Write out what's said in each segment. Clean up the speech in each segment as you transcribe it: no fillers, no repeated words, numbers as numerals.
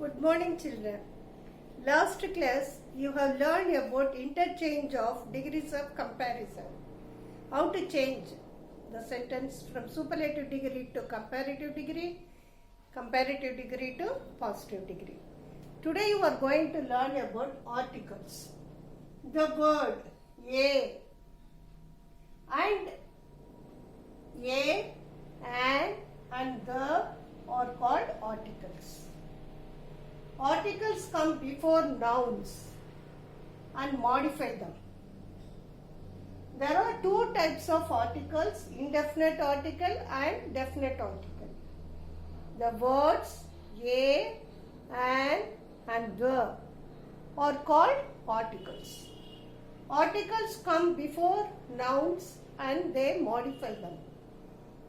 Good morning, children. Last class you have learned about interchange of degrees of comparison. How to change the sentence from superlative degree to comparative degree to positive degree. Today you are going to learn about articles. The word a and a and the are called articles. Articles come before nouns and modify them. There are two types of articles, indefinite article and definite article. The words a and the are called articles. Articles come before nouns and they modify them.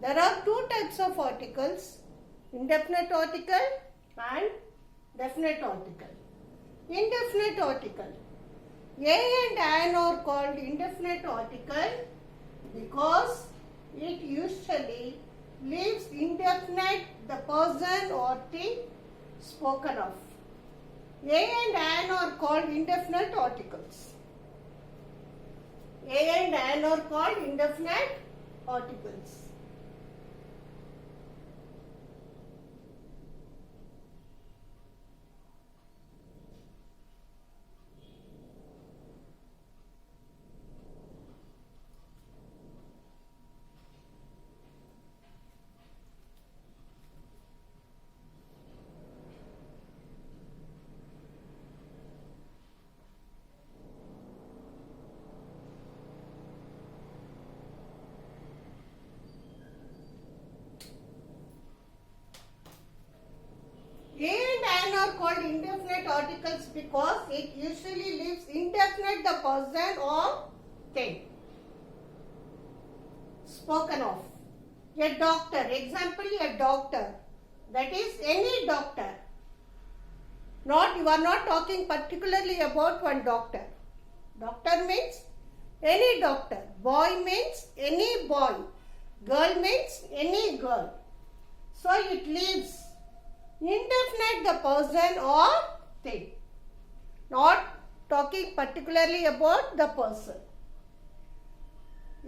There are two types of articles, indefinite article and definite article. Indefinite article. A and an are called indefinite article because it usually leaves indefinite the person or thing spoken of. A and an are called indefinite articles. A and an are called indefinite articles. A and an are called indefinite articles because it usually leaves indefinite the person or thing spoken of. A doctor, example a doctor, that is any doctor. You are not talking particularly about one doctor. Doctor means any doctor. Boy means any boy. Girl means any girl. So it leaves indefinite the person or thing. Not talking particularly about the person.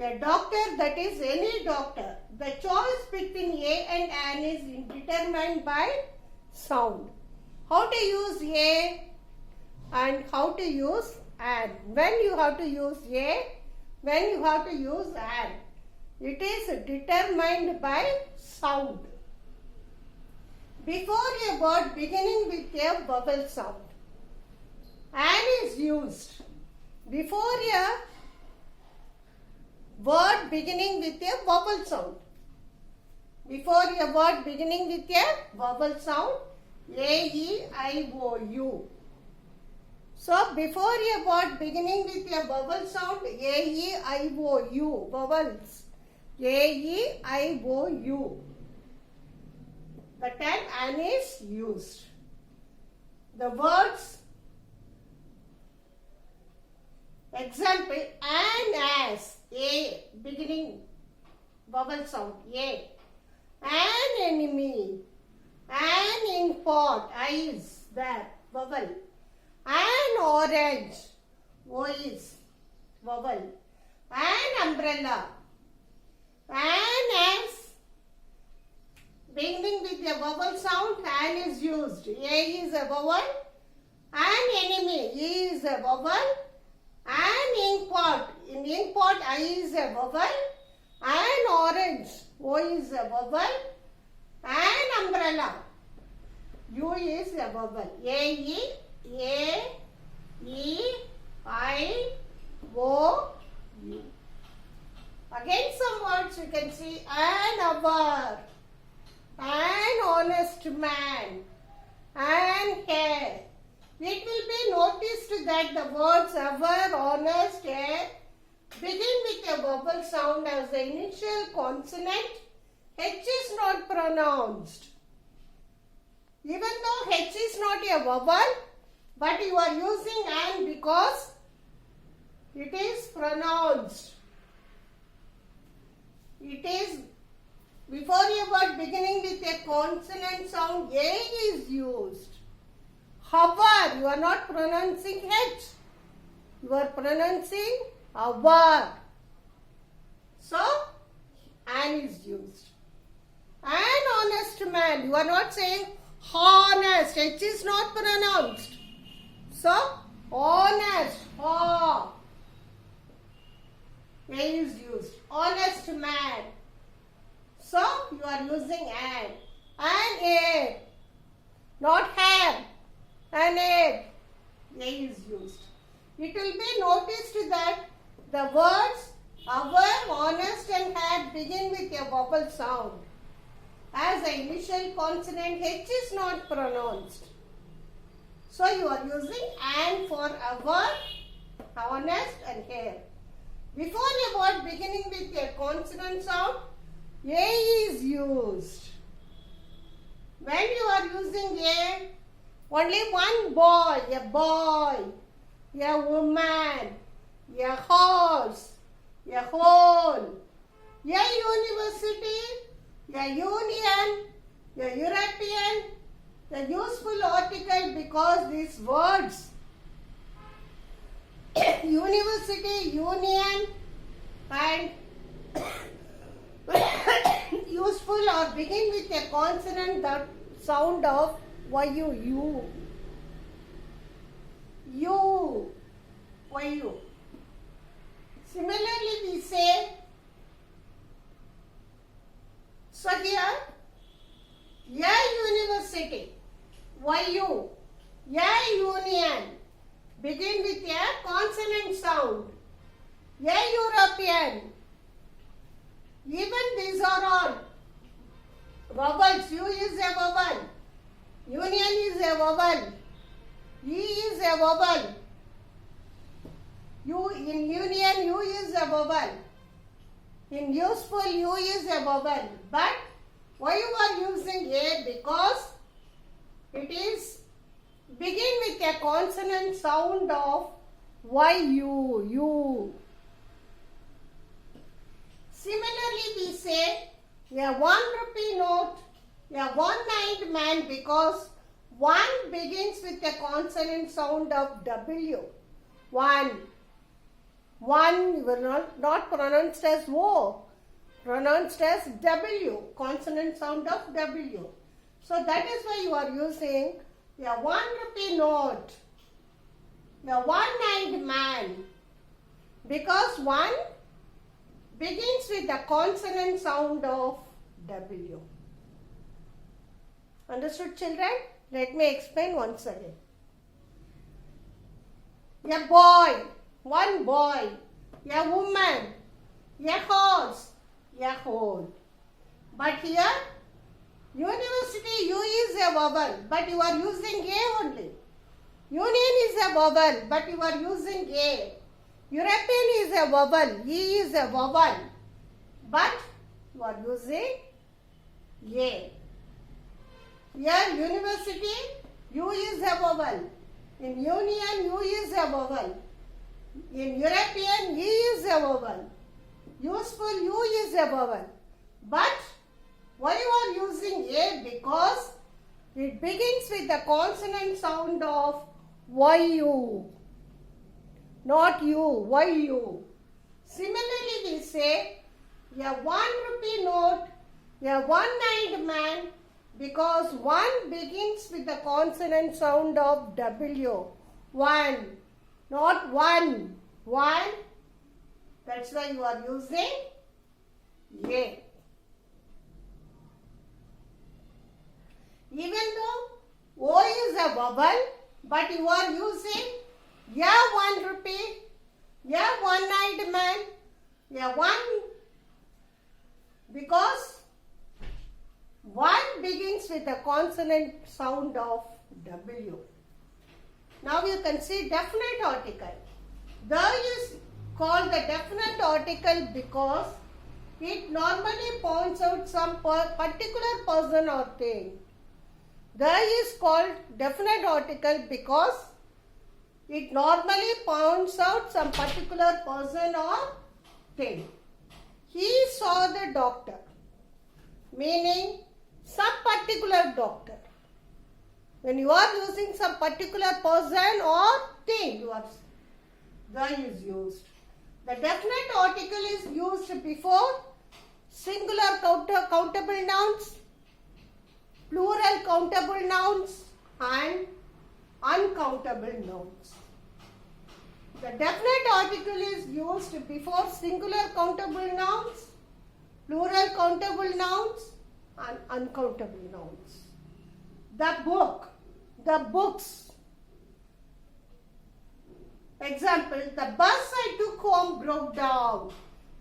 A doctor, that is any doctor. The choice between a and an is determined by sound. How to use a and how to use an. When you have to use a, when you have to use an. It is determined by sound. Before a word beginning with a vowel sound, an is used. Before a word beginning with a vowel sound. Before a word beginning with a vowel sound, A, E, I, O, U. So, before a word beginning with a vowel sound, A, E, I, O, U, vowels. A, E, I, O, U. The time an is used. The words, example, and as, a, beginning, vowel sound, a. An enemy, an import, is, there, vowel. An orange, o is, vowel. An umbrella, an as, beginning with a vowel sound, an is used. A is a vowel. An enemy, E is a vowel. An inkpot, in inkpot, I is a vowel. An orange, O is a vowel. An umbrella, U is a vowel. A, E, I, O, U. Again some words you can see. An hour. An honest man, and care. It will be noticed that the words ever, honest, care begin with a vowel sound as the initial consonant. H is not pronounced. Even though H is not a vowel, but you are using an because it is pronounced. It is before a word beginning with a consonant sound, A is used. Hover. You are not pronouncing H. You are pronouncing hover. So, an is used. An honest man. You are not saying honest. H is not pronounced. So, honest. Ha. A is used. Honest man. So, you are using an. An air. Not hair. An air. A is used. It will be noticed that the words our, honest and had begin with a vowel sound. As the initial consonant H is not pronounced. So you are using an for our, honest and hair. Before a word beginning with a consonant sound, A is used. When you are using A, only one boy, a woman, a horse, a hole, a university, a union, a European, a useful article because these words university, union and useful or begin with a consonant that sound of yu. Similarly, we say, so here, a university, yu, a union, begin with a consonant sound, a European. Even these are all vowels. U is a vowel, union is a vowel, E is a vowel. In union, U is a vowel. In useful, U is a vowel. But why you are using A? Because it is begin with a consonant sound of yu. Similarly, we say a 1 rupee note, a one-eyed man because one begins with a consonant sound of W. One were not pronounced as O, pronounced as W, consonant sound of W. So that is why you are using a 1 rupee note, a one-eyed man, because one begins with the consonant sound of W. Understood, children? Let me explain once again. A boy, one boy, a woman, a horse, a hole. But here, university, U is a vowel, but you are using A only. Union is a vowel, but you are using A. European is a vowel, E is a vowel, but you are using A. Here, university, U is a vowel. In union, U is a vowel. In European, E is a vowel. Useful, U is a vowel. But why you are using A? Because it begins with the consonant sound of yu. Not you, yu. Similarly, we say a 1 rupee note, a one-eyed man, because one begins with the consonant sound of W. One, not one. One. That's why you are using A. Even though O is a vowel, but you are using a 1 rupee, a one-eyed man, a one, because one begins with a consonant sound of W. Now you can see definite article. The is called the definite article because it normally points out some particular person or thing. The is called definite article because it normally points out some particular person or thing. He saw the doctor, meaning some particular doctor. When you are using some particular person or thing, the is used. The definite article is used before singular countable nouns, plural countable nouns, and uncountable nouns. The definite article is used before singular countable nouns, plural countable nouns, and uncountable nouns. The book, the books. Example, the bus I took home broke down.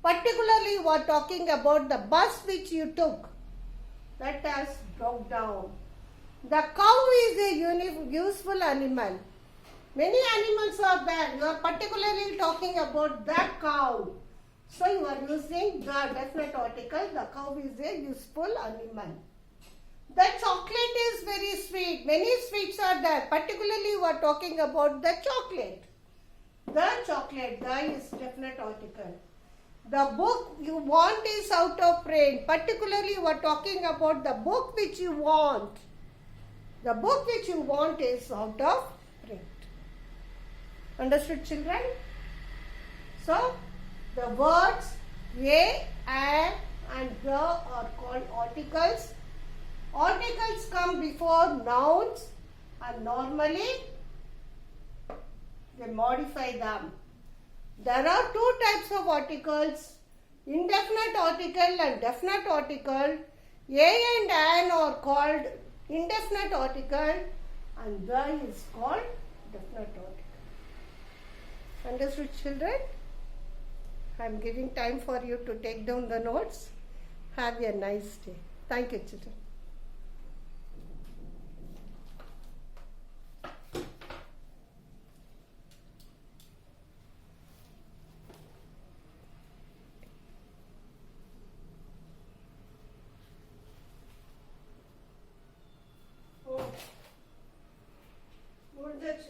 Particularly, we are talking about the bus which you took. That has broke down. The cow is a useful animal. Many animals are there. You are particularly talking about the cow. So you are using the definite article. The cow is a useful animal. The chocolate is very sweet. Many sweets are there. Particularly you are talking about the chocolate. The chocolate, the is definite article. The book you want is out of print. Particularly you are talking about the book which you want. The book which you want is out of print. Understood, children? So, the words a, and the are called articles. Articles come before nouns and normally they modify them. There are two types of articles, indefinite article and definite article. A and an are called indefinite article and the is called definite article. Understood, children? I am giving time for you to take down the notes. Have a nice day. Thank you, children. Good, that's